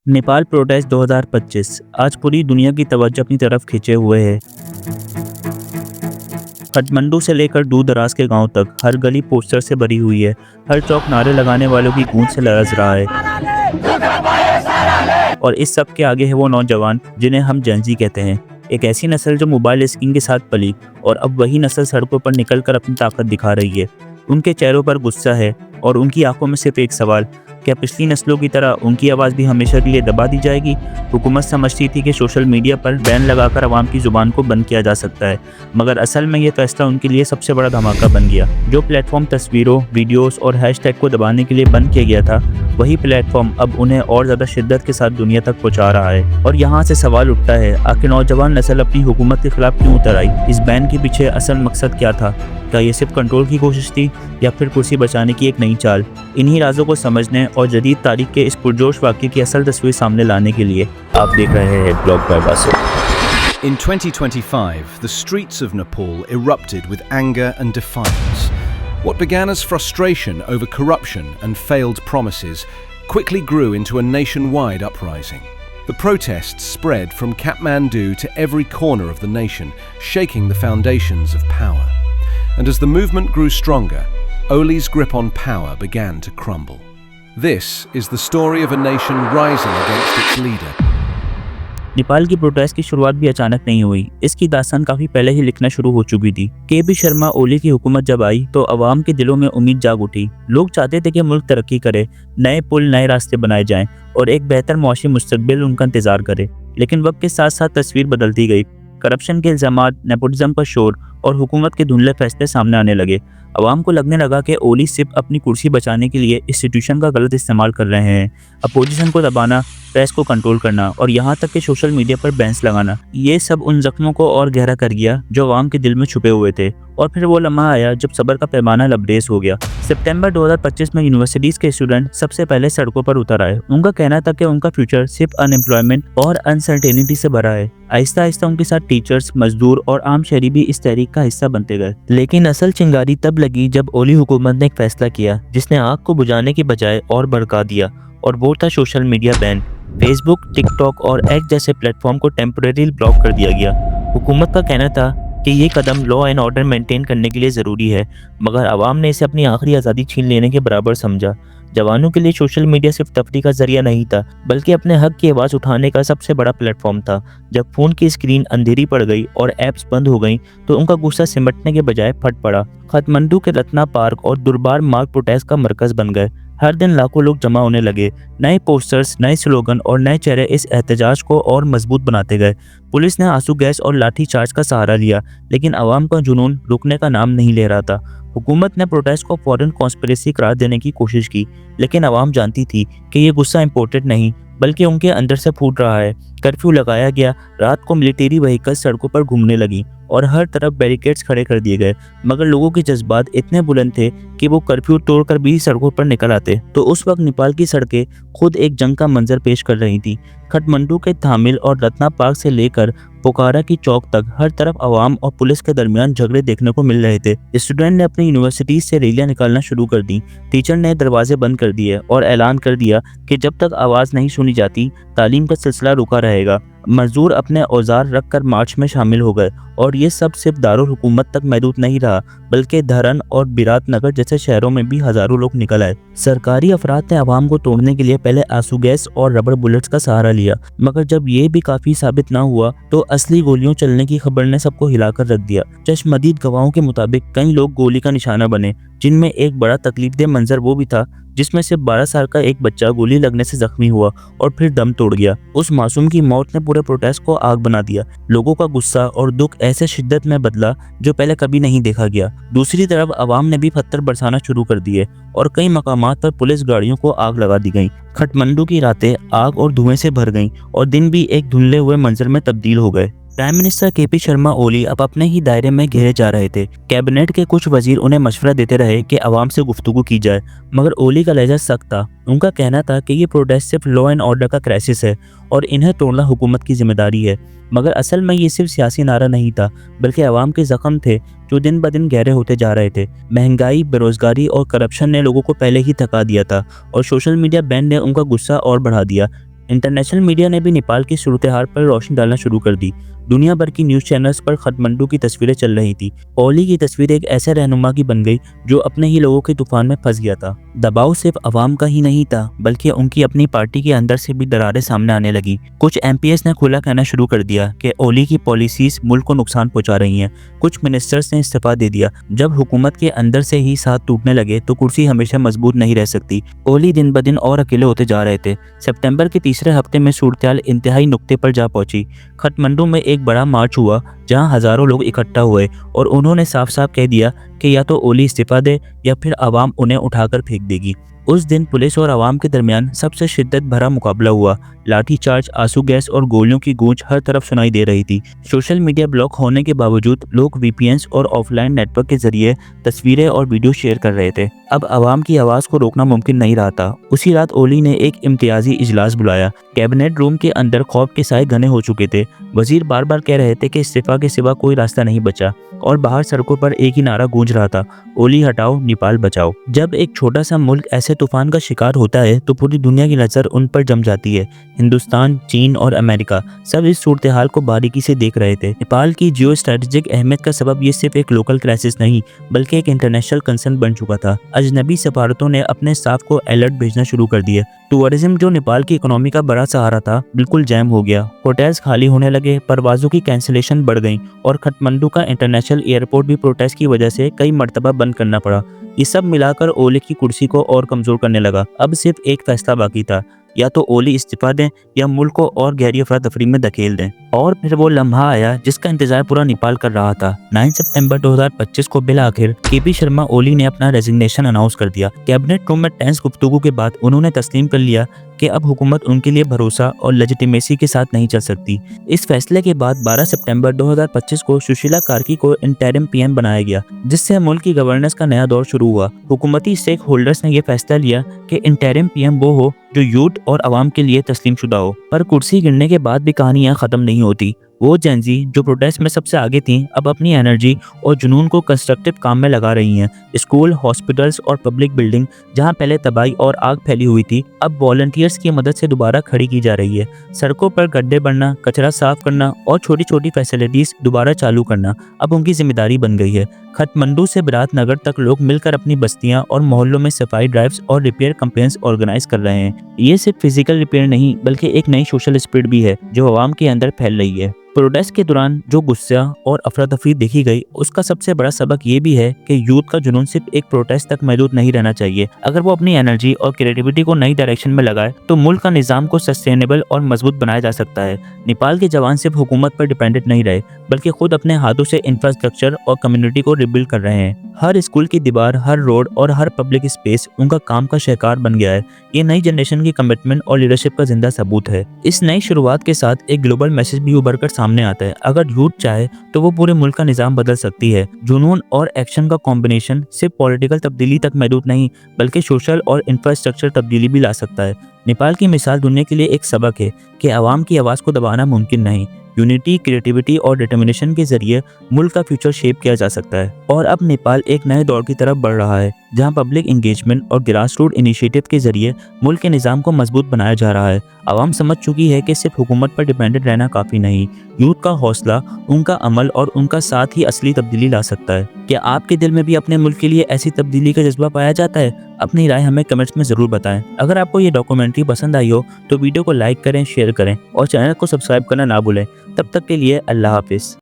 Nepal protest 2025 आज पूरी दुनिया की तवज्जो अपनी तरफ खींचे हुए है। काठमांडू से लेकर दूर दराज के गांव तक हर गली पोस्टर से भरी हुई है। हर चौक नारे लगाने वालों की गूंज से लरज रहा है। और इस सब के आगे है वो नौजवान जिन्हें हम जेनजी कहते हैं। एक ऐसी नस्ल जो मोबाइल स्क्रीन के साथ पली और अब वही नस्ल सड़कों पर निकलकर अपनी ताकत दिखा रही है। उनके चेहरों पर गुस्सा है और उनकी आंखों में सिर्फ एक सवाल, क्या पिछली नस्लों की तरह उनकी आवाज़ भी हमेशा के लिए दबा दी जाएगी? हुकूमत समझती थी कि सोशल मीडिया पर बैन लगाकर आवाम की ज़ुबान को बंद किया जा सकता है, मगर असल में यह फैसला उनके लिए सबसे बड़ा धमाका बन गया। जो प्लेटफॉर्म तस्वीरों, वीडियोस और हैशटैग को दबाने के लिए बंद किया गया था, वही प्लेटफॉर्म अब उन्हें और ज़्यादा शिद्दत के साथ दुनिया तक पहुँचा रहा है। और यहाँ से सवाल उठता है, आखिर नौजवान नस्ल अपनी हुकूमत के खिलाफ क्यों उतर आई? इस बैन के पीछे असल मकसद क्या था? क्या ये सिर्फ कंट्रोल की कोशिश थी या फिर कुर्सी बचाने की एक नई चाल? इन्हीं राजों को समझने और जदीद तारीख के इस पुरजोश वाक़ये की असल तस्वीर सामने लाने के लिए आप देख रहे हैं blog by Basit. In 2025, the streets of Nepal erupted with anger and defiance. What began as frustration over corruption and failed promises quickly grew into a nationwide uprising. The protests spread from Kathmandu to every corner of the nation, shaking the foundations of power. And as the movement grew stronger, Oli's grip on power began to crumble. This is the story of a nation rising against its leader. Nepal की protest की शुरुआत भी अचानक नहीं हुई। इसकी दास्तान काफी पहले ही लिखना शुरू हो चुकी थी। के.पी. शर्मा ओली की हुकूमत जब आई तो अवाम के दिलों में उम्मीद जाग उठी। लोग चाहते थे कि मुल्क तरक्की करे, नए पुल, नए रास्ते बनाए जाएं और एक बेहतर मुआशी मुस्तकबिल उनका इंतजार करे। लेकिन वक्त के साथ साथ तस्वीर बदलती गई। करप्शन के इल्जामात, नेपोटिज्म का शोर और हुकूमत के धुंधले फैसले सामने आने लगे। अवाम को लगने लगा कि ओली सिर्फ अपनी कुर्सी बचाने के लिए इंस्टीट्यूशन का गलत इस्तेमाल कर रहे हैं। अपोजिशन को दबाना, प्रेस को कंट्रोल करना और यहाँ तक कि सोशल मीडिया पर बैन्स लगाना, ये सब उन जख्मों को और गहरा कर गया जो अवाम के दिल में छुपे हुए थे। और फिर वो लम्हा आया जब सब्र का पैमाना लबरेज हो गया। सितंबर 2025 में यूनिवर्सिटीज़ के स्टूडेंट सबसे पहले सड़कों पर उतर आए। उनका कहना था कि उनका फ्यूचर सिर्फ अनएम्प्लॉयमेंट और अनसर्टेनिटी से भरा है। आहिस्ता आहिस्ता उनके साथ टीचर्स, मजदूर और आम शहरी भी इस तहरीक का हिस्सा बनते गए। लेकिन असल चिंगारी तब लगी जब ओली हुकूमत ने एक फैसला किया जिसने आग को बुझाने की बजाय और भड़का दिया, और वो था social media ban. Facebook, TikTok और एक्स जैसे प्लेटफॉर्म को टेम्परेरी ब्लॉक कर दिया गया। हुकूमत का कहना था कि ये कदम लॉ एंड ऑर्डर मेंटेन करने के लिए ज़रूरी है, मगर आवाम ने इसे अपनी आखिरी आज़ादी छीन लेने के बराबर समझा। जवानों के लिए सोशल मीडिया सिर्फ तफरीह का जरिया नहीं था, बल्कि अपने हक की आवाज़ उठाने का सबसे बड़ा प्लेटफॉर्म था। जब फ़ोन की स्क्रीन अंधेरी पड़ गई और ऐप्स बंद हो गई तो उनका गुस्सा सिमटने के बजाय फट पड़ा। काठमांडू के रत्ना पार्क और दुर्बार मार्ग प्रोटेस्ट का मरकज़ बन गए। हर दिन लाखों लोग जमा होने लगे। नए पोस्टर्स, नए स्लोगन और नए चेहरे इस एहतजाज को और मजबूत बनाते गए। पुलिस ने आंसू गैस और लाठी चार्ज का सहारा लिया, लेकिन आवाम का जुनून रुकने का नाम नहीं ले रहा था। हुकूमत ने प्रोटेस्ट को फॉरेन कॉन्स्पिरेसी करार देने की कोशिश की, लेकिन आवाम जानती थी कि ये गुस्सा इंपोर्टेड नहीं बल्कि उनके अंदर से फूट रहा है। कर्फ्यू लगाया गया, रात को मिलिट्री व्हीकल सड़कों पर घूमने लगी और हर तरफ बैरिकेड्स खड़े कर दिए गए, मगर लोगों के जज्बात इतने बुलंद थे कि वो कर्फ्यू तोड़कर भी सड़कों पर निकल आते। तो उस वक्त नेपाल की सड़कें खुद एक जंग का मंजर पेश कर रही थी। काठमांडू के तामिल और रत्ना पार्क से लेकर पोखरा की चौक तक हर तरफ आवाम और पुलिस के दरमियान झगड़े देखने को मिल रहे थे। स्टूडेंट ने अपनी यूनिवर्सिटी से रैलियां निकालना शुरू कर दी। टीचर ने दरवाजे बंद कर दिए और ऐलान कर दिया कि जब तक आवाज़ नहीं सुनी जाती तालीम का सिलसिला रुका रहेगा। मजदूर अपने औजार रख कर मार्च में शामिल हो गए और ये सब सिर्फ दारुल हुकूमत तक महदूद नहीं रहा, बल्कि धरन और बिरात नगर जैसे शहरों में भी हजारों लोग निकल आए। सरकारी अफराद ने आवाम को तोड़ने के लिए पहले आंसू गैस और रबर बुलेट्स का सहारा लिया, मगर जब ये भी काफी साबित ना हुआ तो असली गोलियों चलने की खबर ने सबको हिलाकर रख दिया। चश्मदीद गवाहों के मुताबिक कई लोग गोली का निशाना बने, जिनमें एक बड़ा तकलीफदेह मंजर वो भी था जिसमें सिर्फ 12 साल का एक बच्चा गोली लगने से जख्मी हुआ और फिर दम तोड़ गया। उस मासूम की मौत ने पूरे प्रोटेस्ट को आग बना दिया। लोगों का गुस्सा और दुख ऐसे शिद्दत में बदला जो पहले कभी नहीं देखा गया। दूसरी तरफ आवाम ने भी पत्थर बरसाना शुरू कर दिए और कई मकामात पर पुलिस गाड़ियों को आग लगा दी गई। काठमांडू की रातें आग और धुएं से भर गईं और दिन भी एक धुंधले हुए मंजर में तब्दील हो गए। Prime minister K P. Sharma Oli अब अपने ही दायरे में घेरे जा रहे थे। कैबिनेट के कुछ वजीर उन्हें मशवरा देते रहे कि आवाम से गुफ्तगू की जाए, मगर ओली का लहजा सख्त था। उनका कहना था कि ये प्रोटेस्ट सिर्फ लॉ एंड ऑर्डर का क्राइसिस है और इन्हें तोड़ना हुकूमत की जिम्मेदारी है। मगर असल में ये सिर्फ सियासी नारा नहीं था, बल्कि आवाम के जख्म थे जो दिन ब दिन गहरे होते जा रहे थे। महंगाई, बेरोजगारी और करप्शन ने लोगों को पहले ही थका दिया था और सोशल मीडिया बैन ने उनका गुस्सा और बढ़ा दिया। इंटरनेशनल मीडिया ने भी नेपाल की सूरत हाल पर रोशनी डालना शुरू कर दी। दुनिया भर की न्यूज़ चैनल्स पर काठमांडू की तस्वीरें चल रही थी। ओली की तस्वीर एक ऐसे रहनुमा की बन गई जो अपने ही लोगों के तूफान में फंस गया था। दबाव सिर्फ अवाम का ही नहीं था, बल्कि उनकी अपनी पार्टी के अंदर से भी दरारें सामने आने लगी। कुछ एमपीएस ने खुला कहना शुरू कर दिया कि ओली की पॉलिसीज मुल्क को नुकसान पहुंचा रही हैं। कुछ मिनिस्टर्स ने इस्तीफा दे दिया। जब हुकूमत के अंदर से ही साथ टूटने लगे तो कुर्सी हमेशा मजबूत नहीं रह सकती। ओली दिन ब दिन और अकेले होते जा रहे थे। सितंबर के तीसरे हफ्ते में सूरत इंतहाई नुक्ते पर जा पहुंची। काठमांडू में एक बड़ा मार्च हुआ जहां हजारों लोग इकट्ठा हुए और उन्होंने साफ साफ कह दिया कि या तो ओली इस्तीफा दे या फिर आवाम उन्हें उठाकर फेंक देगी। उस दिन पुलिस और आवाम के दरमियान सबसे शिद्दत भरा मुकाबला हुआ। लाठीचार्ज, आंसू गैस और गोलियों की गूंज हर तरफ सुनाई दे रही थी। सोशल मीडिया ब्लॉक होने के बावजूद लोग वीपीएन्स और ऑफलाइन नेटवर्क के जरिए तस्वीरें और वीडियो शेयर कर रहे थे। अब आवाम की आवाज़ को रोकना मुमकिन नहीं रहा था। उसी रात ओली ने एक इम्तियाजी इजलास बुलाया। कैबिनेट रूम के अंदर खौफ के साए घने हो चुके थे। वजीर बार बार कह रहे थे कि इस्तीफा के सिवा कोई रास्ता नहीं बचा और बाहर सड़कों पर एक ही नारा गूंज रहा था, ओली हटाओ, नेपाल बचाओ। जब एक छोटा सा मुल्क ऐसे तूफान का शिकार होता है तो पूरी दुनिया की नज़र उन पर जम जाती है। हिंदुस्तान, चीन और अमेरिका सब इस सूरत हाल को बारीकी से देख रहे थे। नेपाल की जियो स्ट्रेटेजिक अहमियत का सबब ये सिर्फ एक लोकल क्राइसिस नहीं बल्कि एक इंटरनेशनल कंसर्न बन चुका था। अजनबी सफारतों ने अपने स्टाफ को अलर्ट भेजना शुरू कर दिए। टूरिज्म, जो नेपाल की इकोनॉमी का बड़ा सहारा था, बिल्कुल जैम हो गया। होटल्स खाली होने लगे, परवाजों की कैंसिलेशन बढ़ गई और काठमांडू का इंटरनेशनल एयरपोर्ट भी प्रोटेस्ट की वजह से कई मरतबा बंद करना पड़ा। ये सब मिलाकर ओली की कुर्सी को और कमजोर करने लगा। अब सिर्फ एक फैसला बाकी था, या तो ओली इस्तीफा दें या मुल्क को और गहरी अफरा तफरी में धकेल दें। और फिर वो लम्हा आया जिसका इंतजार पूरा नेपाल कर रहा था। 9 सितंबर 2025 को बिल आखिर केपी शर्मा ओली ने अपना रेजिग्नेशन अनाउंस कर दिया। कैबिनेट रूम में टेंस गुफ्तगू के बाद उन्होंने तस्लीम कर लिया कि अब हुकूमत उनके लिए भरोसा और लेजिटिमेसी के साथ नहीं चल सकती। इस फैसले के बाद 12 सितंबर 2025 को सुशीला कार्की को इंटरिम पीएम बनाया गया, जिससे मुल्क की गवर्नेंस का नया दौर शुरू हुआ। हुकूमती स्टेक होल्डर्स ने यह फैसला लिया कि इंटरिम पीएम वो हो जो यूथ और आवाम के लिए तस्लीम शुदा हो। पर कुर्सी गिरने के बाद भी कहानियां खत्म नहीं होती। वो जेंजी जो प्रोटेस्ट में सबसे आगे थीं, अब अपनी एनर्जी और जुनून को कंस्ट्रक्टिव काम में लगा रही हैं। स्कूल, हॉस्पिटल्स और पब्लिक बिल्डिंग जहां पहले तबाही और आग फैली हुई थी, अब वॉलंटियर्स की मदद से दोबारा खड़ी की जा रही है। सड़कों पर गड्ढे बढ़ना, कचरा साफ करना और छोटी छोटी फैसिलिटीज दोबारा चालू करना अब उनकी जिम्मेदारी बन गई है। काठमांडू से बिराटनगर तक लोग मिलकर अपनी बस्तियां और मोहल्लों में सफाई ड्राइव्स और रिपेयर कैंपेन्स ऑर्गेनाइज कर रहे हैं। ये सिर्फ फिजिकल रिपेयर नहीं बल्कि एक नई सोशल स्पिरिट भी है जो आवाम के अंदर फैल रही है। प्रोटेस्ट के दौरान जो गुस्सा और अफरा तफरी देखी गई, उसका सबसे बड़ा सबक ये भी है कि यूथ का जुनून सिर्फ एक प्रोटेस्ट तक महदूद नहीं रहना चाहिए। अगर वो अपनी एनर्जी और क्रिएटिविटी को नई डायरेक्शन में लगाए तो मुल्क का निज़ाम को सस्टेनेबल और मजबूत बनाया जा सकता है। नेपाल के जवान सिर्फ हुकूमत पर डिपेंडेंट नहीं रहे बल्कि खुद अपने हाथों से इंफ्रास्ट्रक्चर और कम्युनिटी को रिबिल्ड कर रहे हैं। हर स्कूल की दीवार, हर रोड और हर पब्लिक स्पेस उनका काम का शहकार बन गया है। ये नई जनरेशन की कमिटमेंट और लीडरशिप का जिंदा सबूत है। इस नई शुरुआत के साथ एक ग्लोबल मैसेज भी उभर कर सामने आता है। अगर यूथ चाहे तो वो पूरे मुल्क का निज़ाम बदल सकती है। जुनून और एक्शन का कॉम्बिनेशन सिर्फ पॉलिटिकल तब्दीली तक महदूद नहीं बल्कि सोशल और इंफ्रास्ट्रक्चर तब्दीली भी ला सकता है। नेपाल की मिसाल दुनिया के लिए एक सबक है कि आवाम की आवाज़ को दबाना मुमकिन नहीं। यूनिटी, क्रिएटिविटी और डिटर्मिनेशन के जरिए मुल्क का फ्यूचर शेप किया जा सकता है। और अब नेपाल एक नए दौर की तरफ बढ़ रहा है जहां पब्लिक इंगेजमेंट और ग्रास रूट इनिशिएटिव के जरिए मुल्क के निज़ाम को मजबूत बनाया जा रहा है। आवाम समझ चुकी है कि सिर्फ हुकूमत पर डिपेंडेंट रहना काफ़ी नहीं, यूथ का हौसला, उनका अमल और उनका साथ ही असली तब्दीली ला सकता है। क्या आपके दिल में भी अपने मुल्क के लिए ऐसी तब्दीली का जज्बा पाया जाता है? अपनी राय हमें कमेंट्स में ज़रूर बताएं। अगर आपको ये डॉक्यूमेंट्री पसंद आई हो तो वीडियो को लाइक करें, शेयर करें और चैनल को सब्सक्राइब करना ना भूलें। तब तक के लिए अल्लाह हाफिज़।